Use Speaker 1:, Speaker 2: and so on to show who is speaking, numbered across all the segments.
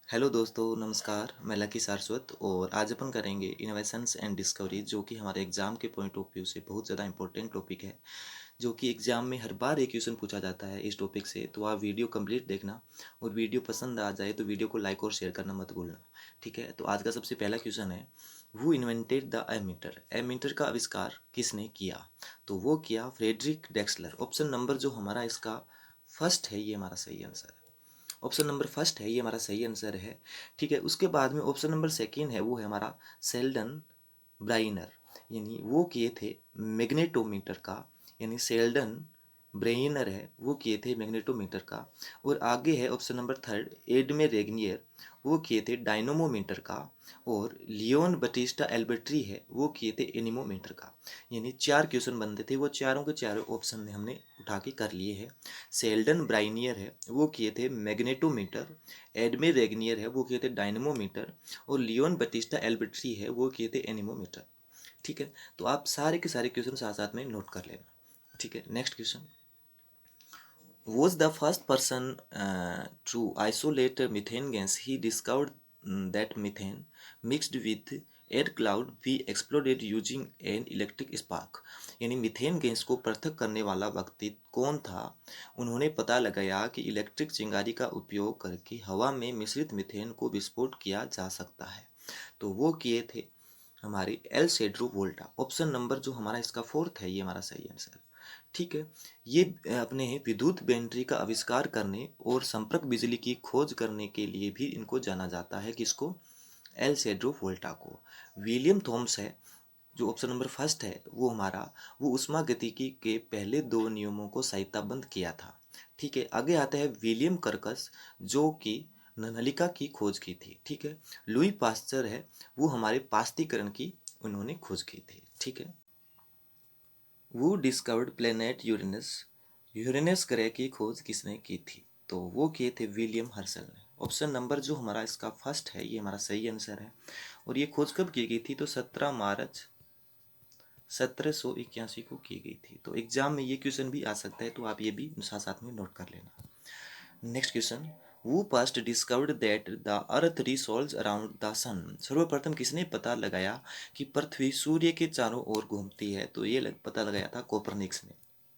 Speaker 1: Hello दोस्तों, नमस्कार। मैं लकी सारस्वत और आज अपन करेंगे इनोवेशंस एंड डिस्कवरी, जो कि हमारे एग्जाम के पॉइंट ऑफ व्यू से बहुत ज़्यादा इंपॉर्टेंट टॉपिक है। जो कि एग्जाम में हर बार एक क्वेश्चन पूछा जाता है इस टॉपिक से। तो आप वीडियो कंप्लीट देखना और वीडियो पसंद आ जाए तो वीडियो को लाइक और शेयर करना मत भूलना। ठीक है, तो आज का सबसे पहला क्वेश्चन है, who invented the ammeter. Ammeter का आविष्कार किसने किया? तो वो किया फ्रेडरिक डेक्सलर। ऑप्शन नंबर जो हमारा इसका फर्स्ट है, ये हमारा सही आंसर है। ऑप्शन नंबर फर्स्ट है, ये हमारा सही आंसर है। ठीक है, उसके बाद में ऑप्शन नंबर सेकेंड है, वो है हमारा सेल्डन ब्राइनर। यानी वो किए थे मैग्नेटोमीटर का, यानी सेल्डन ब्रेइनर है, वो किए थे मैग्नेटोमीटर का। और आगे है ऑप्शन नंबर थर्ड, एडमे रेगनियर, वो किए थे डायनोमोमीटर का। और लियोन बटिस्टा एल्बर्ट्री है, वो किए थे एनीमोमीटर का। यानी चार क्वेश्चन बनते थे, वो चारों के चारों ऑप्शन में हमने उठा के कर लिए हैं। सेल्डन ब्राइनियर है, वो किए थे मैग्नेटोमीटर। एडमे रेगनियर है, वो किए थे डायनमोमीटर। और लियोन बटिस्टा एल्बर्ट्री है, वो किए थे एनीमोमीटर। ठीक है, तो आप सारे के सारे क्वेश्चन साथ साथ में नोट कर लेना। ठीक है, next question, was the first person to isolate methane gas. He discovered that methane mixed with air cloud be exploded using an electric spark. यानी मीथेन गैस को पृथक करने वाला व्यक्ति कौन था? उन्होंने पता लगाया कि इलेक्ट्रिक चिंगारी का उपयोग करके हवा में मिश्रित मीथेन को विस्फोट किया जा सकता है। तो वो किए थे हमारे एल सेड्रो वोल्टा। ऑप्शन नंबर जो हमारा इसका फोर्थ है, ये हमारा सही आंसर है। ठीक है, ये अपने विद्युत बैटरी का आविष्कार करने और संपर्क बिजली की खोज करने के लिए भी इनको जाना जाता है। किसको? एल सेड्रो वोल्टा को। विलियम थॉमस है, जो ऑप्शन नंबर फर्स्ट है वो हमारा, वो उष्मा गतिकी के पहले दो नियमों को संहिताबद्ध किया था। ठीक है, आगे आता है विलियम कर्कस, जो कि नलिका की खोज की थी। ठीक है, लुई पास्चर है, वो हमारे पास्तीकरण की उन्होंने खोज की थी। ठीक है, वो डिस्कवर्ड प्लेनेट यूरेनस। यूरेनस ग्रह की खोज किसने की थी? तो वो किए थे विलियम हर्शल ने। ऑप्शन नंबर जो हमारा इसका फर्स्ट है, ये हमारा सही आंसर है। और ये खोज कब की गई थी? तो 17 मार्च 1781 को की गई थी। तो एग्जाम में ये क्वेश्चन भी आ सकता है, तो आप ये भी साथ साथ में नोट कर लेना। नेक्स्ट क्वेश्चन, वो first discovered that the earth resolves around the sun. सर्वप्रथम किसने पता लगाया कि पृथ्वी सूर्य के चारों ओर घूमती है? तो ये पता लगाया था कोपरनिक्स ने।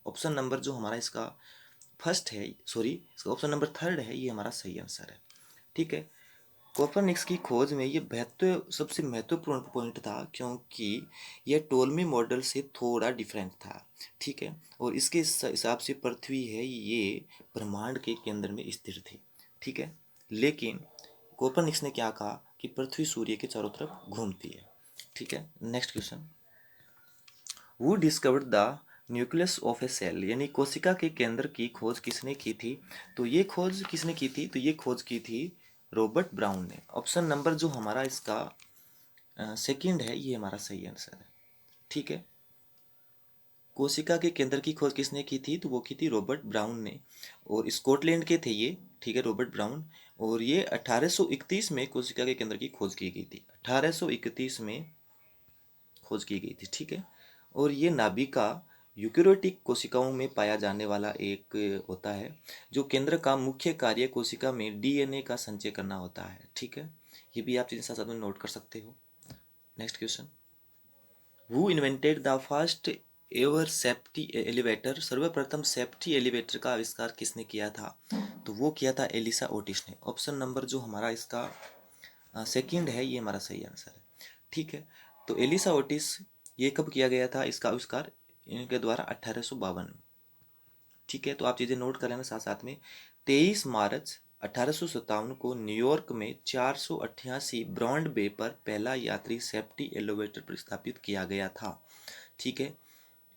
Speaker 1: ऑप्शन नंबर जो हमारा इसका फर्स्ट है, सॉरी, इसका ऑप्शन नंबर थर्ड है, ये हमारा सही आंसर है। ठीक है, कोपरनिक्स की खोज में ये सबसे महत्वपूर्ण पॉइंट था, क्योंकि यह टोलमी मॉडल से थोड़ा डिफरेंट था। ठीक है, और इसके हिसाब से पृथ्वी है, ये ब्रह्मांड के केंद्र में स्थिर थी। ठीक है, लेकिन कोपरनिक्स ने क्या कहा कि पृथ्वी सूर्य के चारों तरफ घूमती है। ठीक है, next question, who discovered the nucleus of a cell. यानी कोशिका के केंद्र की खोज किसने की थी? तो ये खोज किसने की थी? तो ये खोज की थी रॉबर्ट ब्राउन ने। ऑप्शन नंबर जो हमारा इसका सेकंड है, ये हमारा सही आंसर है। ठीक है, कोशिका के केंद्र की खोज किसने की थी? तो वो की थी रॉबर्ट ब्राउन ने, और स्कॉटलैंड के थे ये। ठीक है, रॉबर्ट ब्राउन। और ये 1831 में कोशिका के केंद्र की खोज की गई थी। 1831 में खोज की गई थी। ठीक है, और ये नाभिका यूकेरियोटिक कोशिकाओं में पाया जाने वाला एक होता है, जो केंद्र का मुख्य कार्य कोशिका में डीएनए का संचय करना होता है। ठीक है, ये भी आप चीज़ें साथ साथ में नोट कर सकते हो। Next question, who invented the first ever safety elevator. सर्वप्रथम सेफ्टी एलिवेटर का आविष्कार किसने किया था? तो वो किया था एलिसा ओटिस ने। ऑप्शन नंबर जो हमारा इसका सेकंड है, ये हमारा सही आंसर है। ठीक है, तो एलिसा ओटिस, ये कब किया गया था इसका आविष्कार? इनके द्वारा 1852 में। ठीक है, तो आप चीज़ें नोट कर लेना साथ साथ में। 23 मार्च 1857 को न्यूयॉर्क में 488 ब्रॉड बे पर पहला यात्री सेफ्टी एलिवेटर प्रस्तावित किया गया था। ठीक है,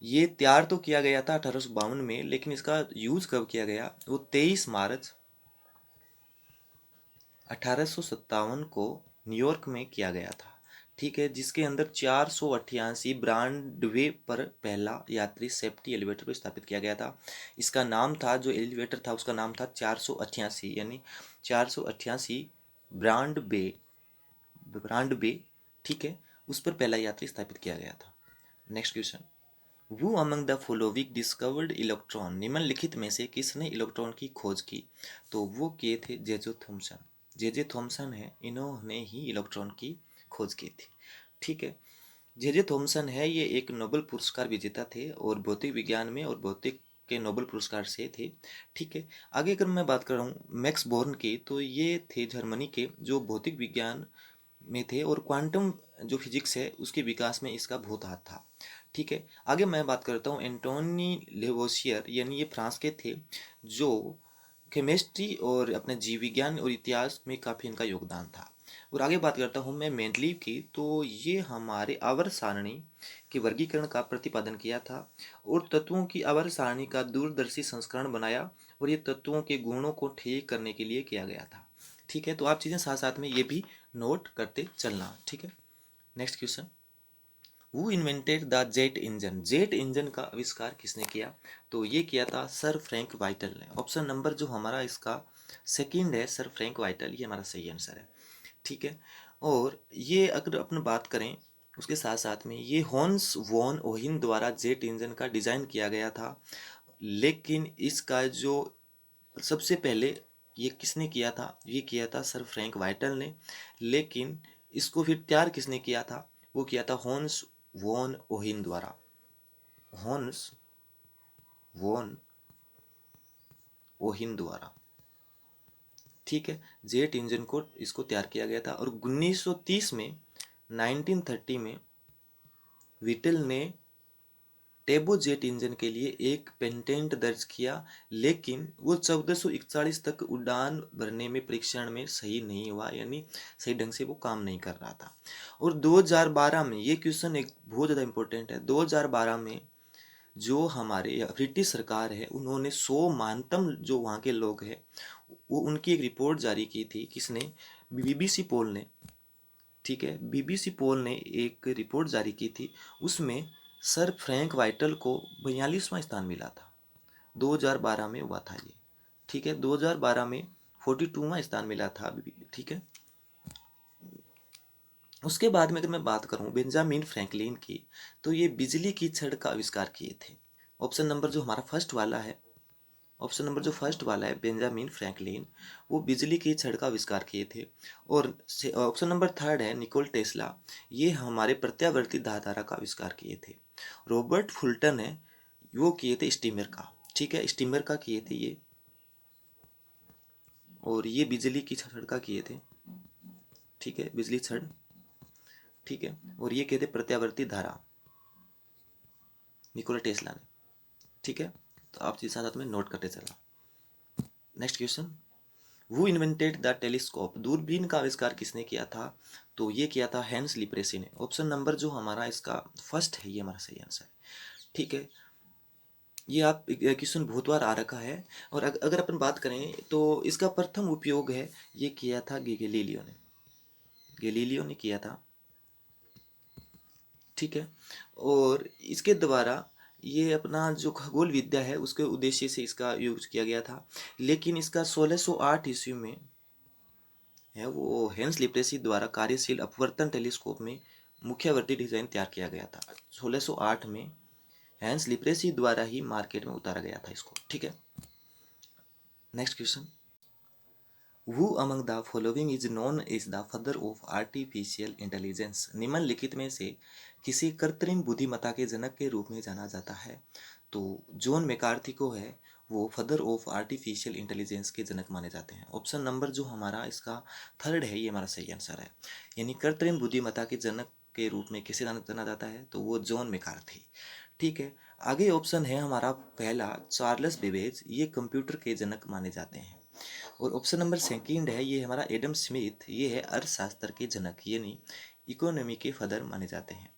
Speaker 1: ये तैयार तो किया गया था 1852 में, लेकिन इसका यूज कब किया गया? वो 23 मार्च 1857 को न्यूयॉर्क में किया गया था। ठीक है, जिसके अंदर 488 ब्रॉडवे पर पहला यात्री सेफ्टी एलिवेटर को स्थापित किया गया था। इसका नाम था, जो एलिवेटर था उसका नाम था 488, यानी 488 ब्रॉडवे, ब्रॉडवे। ठीक है, उस पर पहला यात्री स्थापित किया गया था। नेक्स्ट क्वेश्चन, वो among the following discovered electron. निम्नलिखित में से किसने इलेक्ट्रॉन की खोज की? तो वो किए थे जेजो थॉमसन। जे थॉमसन है, इन्होंने ही इलेक्ट्रॉन की खोज की थी। ठीक है, जे थॉमसन है ये एक नोबेल पुरस्कार विजेता थे और भौतिक विज्ञान में और भौतिक के नोबेल पुरस्कार से थे। ठीक है, आगे अगर मैं बात कर रहा हूँ मैक्स बोर्न की, तो ये थे जर्मनी के जो भौतिक विज्ञान में थे और क्वांटम जो फिजिक्स है उसके विकास में इसका बहुत हाथ था। ठीक है, आगे मैं बात करता हूँ एंटोनी लेवोसियर, यानी ये फ्रांस के थे जो केमिस्ट्री और अपने जीव विज्ञान और इतिहास में काफ़ी इनका योगदान था। और आगे बात करता हूँ मैं मेंडलीव की, तो ये हमारे आवर्त सारणी के वर्गीकरण का प्रतिपादन किया था और तत्वों की आवर्त सारणी का दूरदर्शी संस्करण बनाया और ये तत्वों के गुणों को ठीक करने के लिए किया गया था। ठीक है, तो आप चीज़ें साथ साथ में ये भी नोट करते चलना। ठीक है, next question, who invented the jet engine, jet engine का आविष्कार किसने किया? तो ये किया था सर फ्रैंक वाइटल ने। ऑप्शन नंबर जो हमारा इसका सेकंड है, सर फ्रैंक वाइटल, ये हमारा सही आंसर है। ठीक है, और ये अगर अपन बात करें उसके साथ साथ में ये हॉन्स वॉन ओहिन द्वारा जेट इंजन का डिज़ाइन किया गया था, लेकिन इसका जो सबसे पहले ये किसने किया था? ये किया था सर फ्रैंक वाइटल ने, लेकिन इसको फिर तैयार किसने किया था? वो किया था हॉन्स वॉन ओहिन द्वारा। हॉन्स वॉन ओहिन द्वारा। ठीक है, जेट इंजन को इसको तैयार किया गया था और 1930 में 1930 में विटल ने टेबो जेट इंजन के लिए एक पेटेंट दर्ज किया, लेकिन वो 1441 तक उड़ान भरने में परीक्षण में सही नहीं हुआ, यानी सही ढंग से वो काम नहीं कर रहा था। और 2012 में ये क्वेश्चन एक बहुत ज़्यादा इम्पोर्टेंट है, 2012 में जो हमारे ब्रिटिश सरकार है उन्होंने 100 महानतम जो वहाँ के लोग हैं वो उनकी एक रिपोर्ट जारी की थी। किसने? बीबीसी पोल ने। ठीक है, बीबीसी पोल ने एक रिपोर्ट जारी की थी, उसमें सर फ्रैंक वाइटल को 42वां स्थान मिला था। 2012 में हुआ था ये। ठीक है, 2012 में 42वां स्थान मिला था अभी। ठीक है, उसके बाद में अगर मैं बात करूं बेंजामिन फ्रैंकलिन की, तो ये बिजली की छड़ का आविष्कार किए थे। ऑप्शन नंबर जो हमारा फर्स्ट वाला है, ऑप्शन नंबर जो फर्स्ट वाला है बेंजामिन फ्रैंकलिन, वो बिजली की छड़ का आविष्कार किए थे। और ऑप्शन नंबर थर्ड है निकोल टेस्ला, ये हमारे प्रत्यावर्ती धारा का आविष्कार किए थे। रॉबर्ट फुल्टन है, वो किए थे स्टीमर का। ठीक है, स्टीमर का किए थे ये, और ये बिजली की छड़ का किए थे। ठीक है, बिजली छड़। ठीक है, और ये कहते प्रत्यावर्ती धारा, निकोला टेस्ला ने। ठीक है, तो आप चीज साथ में नोट करते चलना। Next question, who invented the telescope, दूरबीन का आविष्कार किसने किया था? तो ये किया था हैंस लिप्रेसी ने। ऑप्शन नंबर जो हमारा इसका फर्स्ट है, ये हमारा सही आंसर है। ठीक है, ये आप क्वेश्चन बहुत बार आ रखा है। और अगर अपन बात करें तो इसका प्रथम उपयोग है, ये किया था गैलीलियो ने। गैलीलियो ने किया था। ठीक है, और इसके द्वारा ये अपना जो खगोल विद्या है उसके उद्देश्य से इसका यूज किया गया था, लेकिन इसका 1608 ईस्वी में है वो हेंस लिप्रेसी द्वारा कार्यशील अपवर्तन टेलीस्कोप में मुख्यवर्ती डिजाइन तैयार किया गया था। 1608 में हेंस लिप्रेसी द्वारा ही मार्केट में उतारा गया था इसको। ठीक है, next question, who among the following is known as the father of artificial intelligence, निम्नलिखित में से किसी कृत्रिम बुद्धिमत्ता के जनक के रूप में जाना जाता है? तो जॉन मैकार्थी को है वो फादर ऑफ आर्टिफिशियल इंटेलिजेंस के जनक माने जाते हैं। ऑप्शन नंबर जो हमारा इसका थर्ड है, ये हमारा सही आंसर है। यानी कृत्रिम बुद्धिमत्ता के जनक के रूप में किसे जाना जाता है? तो वो जॉन मैकार्थी। ठीक है, आगे ऑप्शन है हमारा पहला चार्ल्स बेबेज, ये कंप्यूटर के जनक माने जाते हैं। और ऑप्शन नंबर सेकंड है ये हमारा एडम स्मिथ, ये है अर्थशास्त्र के जनक, यानी इकोनॉमी के फादर माने जाते हैं।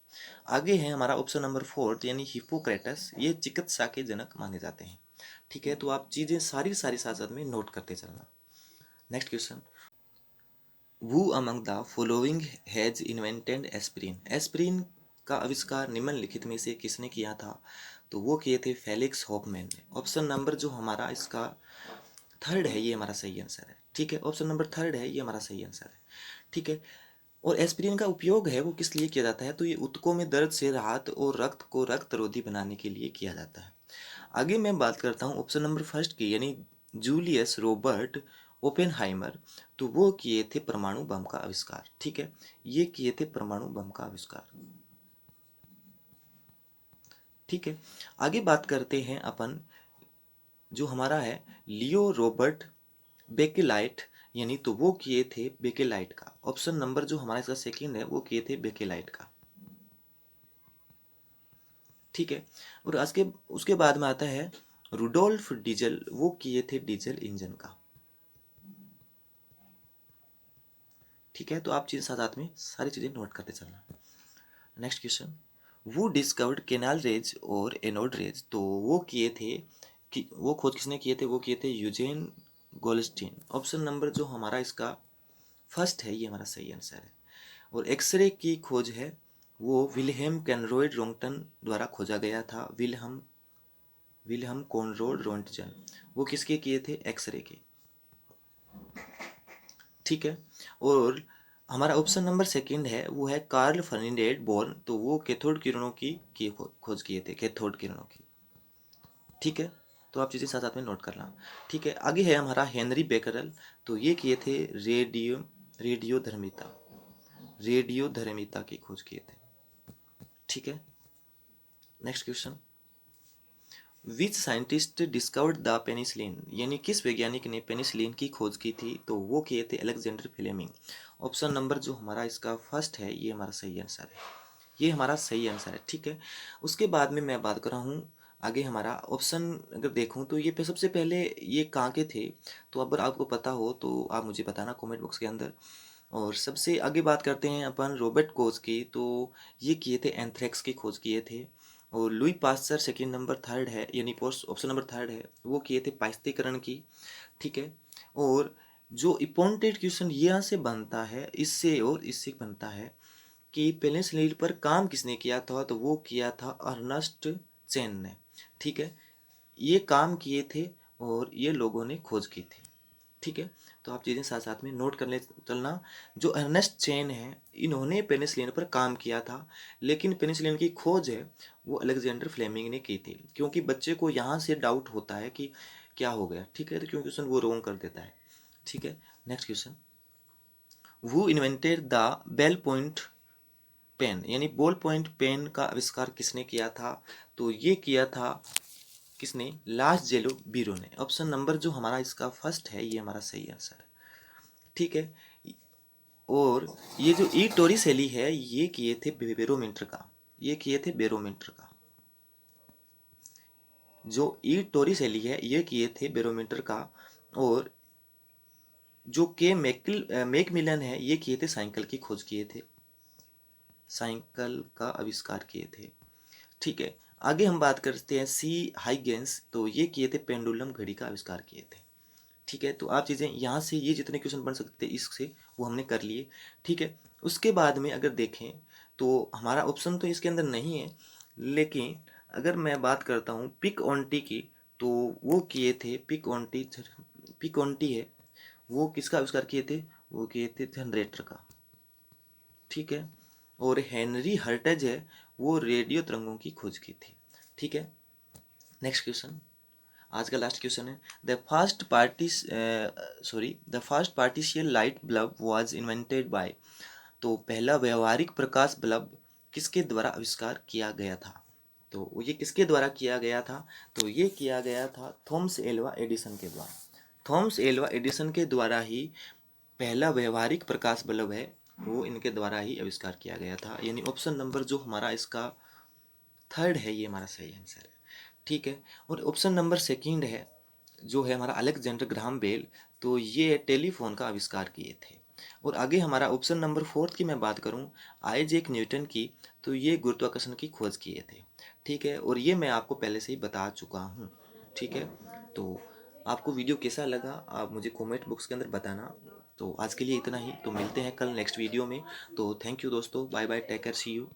Speaker 1: आगे है हमारा ऑप्शन नंबर फोर्थ यानी हिप्पोक्रेटस, ये चिकित्सा के जनक माने जाते हैं। ठीक है, तो आप चीज़ें सारी सारी साथ साथ में नोट करते चलना। Next question, who among the following has invented aspirin, aspirin का आविष्कार निम्नलिखित में से किसने किया था? तो वो किए थे फेलिक्स हॉफमैन ने। ऑप्शन नंबर जो हमारा इसका थर्ड है, ये हमारा सही आंसर है। ठीक है, ऑप्शन नंबर थर्ड है, ये हमारा सही आंसर है। ठीक है, और एस्पिरिन का उपयोग है वो किस लिए किया जाता है? तो ये ऊतकों में दर्द से राहत और रक्त को रक्तरोधी बनाने के लिए किया जाता है। आगे मैं बात करता हूँ ऑप्शन नंबर फर्स्ट की, यानी जूलियस रॉबर्ट ओपेनहाइमर, तो वो किए थे परमाणु बम का आविष्कार। ठीक है, ये किए थे परमाणु बम का आविष्कार। ठीक है, आगे बात करते हैं अपन, जो हमारा है लियो रॉबर्ट बेकेलाइट, यानी तो वो किए थे बेकेलाइट का। ऑप्शन नंबर जो हमारा इसका सेकंड है वो किए थे बेकेलाइट का। ठीक है, और आज के उसके बाद में आता है रुडोल्फ डीजल, वो किए थे डीजल इंजन का। ठीक है, तो आप चीज़ साथ साथ में सारी चीज़ें नोट करते चलना। Next question, who discovered canal raise और एनोड रेज, तो वो किए थे कि वो खोज किसने किए थे, वो किए थे यूजेन गोल्डस्टीन। ऑप्शन नंबर जो हमारा इसका फर्स्ट है ये हमारा सही आंसर है। और एक्सरे की खोज है वो विल्हेम कैनरॉयड रोंगटन द्वारा खोजा गया था। विल्हम विल्हम कॉनरॉड रोंटजन, वो किसके किए थे, एक्सरे के। ठीक है, और हमारा ऑप्शन नंबर सेकंड है वो है कार्ल फर्डिनेंड बोर्न, तो वो कैथोड किरणों की खोज किए थे, कैथोड किरणों की। ठीक है, तो आप चीज़ें साथ साथ में नोट करना। ठीक है, आगे है हमारा हेनरी बेकरल, तो ये किए थे रेडियोधर्मिता, रेडियोधर्मिता की खोज किए थे। ठीक है, next question, which scientist discovered the penicillin, यानी किस वैज्ञानिक ने पेनिसिलिन की खोज की थी, तो वो किए थे अलेक्जेंडर फ्लेमिंग। ऑप्शन नंबर जो हमारा इसका फर्स्ट है ये हमारा सही आंसर है, ये हमारा सही आंसर है। ठीक है, उसके बाद में मैं बात कर रहा हूँ आगे हमारा ऑप्शन अगर देखूँ तो ये पे सबसे पहले ये कहाँ के थे, तो अगर आपको पता हो तो आप मुझे बताना कमेंट बॉक्स के अंदर। और सबसे आगे बात करते हैं अपन रॉबर्ट कोच की, तो ये किए थे एंथ्रेक्स की खोज किए थे। और Louis Pasteur second number third है, यानी पोस्ट ऑप्शन नंबर थर्ड है, वो किए थे पाश्चीकरण की। ठीक है, और जो इम्पोर्टेंट क्वेश्चन यहाँ से बनता है, इससे और इससे बनता है कि पेनिसिलिन पर काम किसने किया था, तो वो किया था अर्नस्ट चेन ने। ठीक है, ये काम किए थे और ये लोगों ने खोज की थी। ठीक है, तो आप चीज़ें साथ साथ में नोट कर ले चलना। जो अर्नेस्ट चेन है इन्होंने पेनिसिलिन पर काम किया था, लेकिन पेनिसिलिन की खोज है वो अलेक्जेंडर फ्लेमिंग ने की थी, क्योंकि बच्चे को यहाँ से डाउट होता है कि क्या हो गया। ठीक है, तो क्योंकि क्वेश्चन वो रोंग कर देता है। ठीक है, next question, who invented the ball point pen, यानी बॉल पॉइंट पेन का आविष्कार किसने किया था, तो ये किया था किसने, लास जेलो बीरो ने। ऑप्शन नंबर जो हमारा इसका फर्स्ट है ये हमारा सही आंसर है। ठीक है, और ये जो ई टोरिसेली है ये किए थे बेरोमीटर का, ये किए थे बेरोमीटर का। जो ई टोरिसेली है ये किए थे बेरोमीटर का। और जो के मैकमिलन है ये किए थे साइकिल की खोज किए थे, साइकिल का आविष्कार किए थे। ठीक है, आगे हम बात करते हैं सी हाइगेंस, तो ये किए थे पेंडुलम घड़ी का आविष्कार किए थे। ठीक है, तो आप चीज़ें यहाँ से ये जितने क्वेश्चन बन सकते हैं इससे वो हमने कर लिए। ठीक है, उसके बाद में अगर देखें तो हमारा ऑप्शन तो इसके अंदर नहीं है, लेकिन अगर मैं बात करता हूँ पिक ऑन्टी की, तो वो किए थे पिक ऑन्टी है वो किसका आविष्कार किए थे, वो किए थे जनरेटर का। ठीक है, और हेनरी हर्टेज है वो रेडियो तरंगों की खोज की थी। ठीक है, नेक्स्ट क्वेश्चन, आज का लास्ट क्वेश्चन है, the first practical light bulb was invented by, तो पहला व्यवहारिक प्रकाश बल्ब किसके द्वारा आविष्कार किया गया था, तो ये किसके द्वारा किया गया था, तो ये किया गया था थॉमस एल्वा एडिसन के द्वारा। थॉमस एल्वा एडिसन के द्वारा ही पहला व्यवहारिक प्रकाश बल्ब है वो इनके द्वारा ही आविष्कार किया गया था, यानी ऑप्शन नंबर जो हमारा इसका थर्ड है ये हमारा सही आंसर है। ठीक है, और ऑप्शन नंबर सेकंड है जो है हमारा अलेक्जेंडर ग्राहम बेल, तो ये टेलीफोन का आविष्कार किए थे। और आगे हमारा ऑप्शन नंबर फोर्थ की मैं बात करूं, आइजैक न्यूटन की, तो ये गुरुत्वाकर्षण की खोज किए थे। ठीक है, और ये मैं आपको पहले से ही बता चुका हूँ। ठीक है, तो आपको वीडियो कैसा लगा आप मुझे कमेंट बॉक्स के अंदर बताना। तो आज के लिए इतना ही, तो मिलते हैं कल नेक्स्ट वीडियो में। तो थैंक यू दोस्तों, bye bye, take care, see you.